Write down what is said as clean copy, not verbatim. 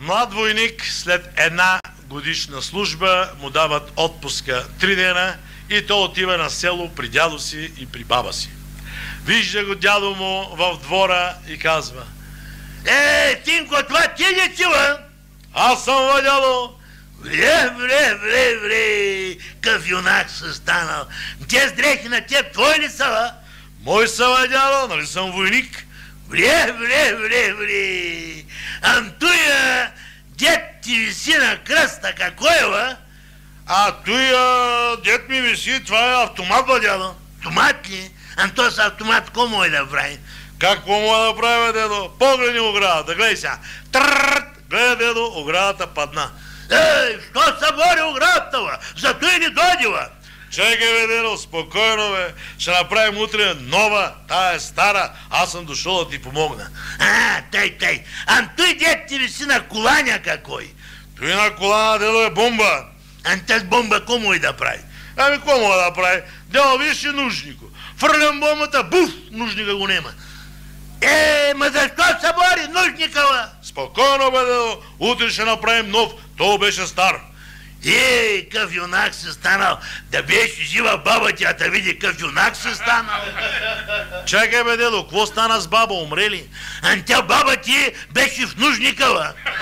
млад войник след една годишна служба му дават отпуска 3 дена и той отива на село при дядо си и при баба си. Вижда го дядо му в двора и казва: Тинко, това ти ли си, бе? Аз съм, бе, дядо. Вре, къв юнак си станал. Те с дрехи на теб твой ли са, бе? Мой са, бе, дядо, нали съм войник? Вре. Антуя, дед ти виси на кръста, какво е, бе? Дед ми виси, това е автомат, бе, дядо. Автомат ли? Анто с автомат, какво му е да прави? Какво му да прави, бе, дедо? Погледни оградата, гледай сега. Гледай, дедо, оградата падна. Що се бори оградата, бе? Зато и не дойде, бе. Чекай, бе, дедо, спокойно, бе. Ще направим утре нова, тая е стара. Аз съм дошъл да ти помогна. Тъй. Той дед ти виси на коланя какой? Той на колана, дедо, е бомба. Таз бомба, какво му и да прави? Какво му да прави? Дядо, виж и нужнико. Фърлям бомбата, буф, нужника го нема. Ма защо се бори нужника, бе? Спокойно, бе, дедо, утре ще направим нов. Той беше стар. Къв юнак си станал. Да беше жива баба ти, а да види къв юнак си станал. Чакай, бе, дедо, какво стана с баба, умре ли? Тя баба ти беше в нужника, бе.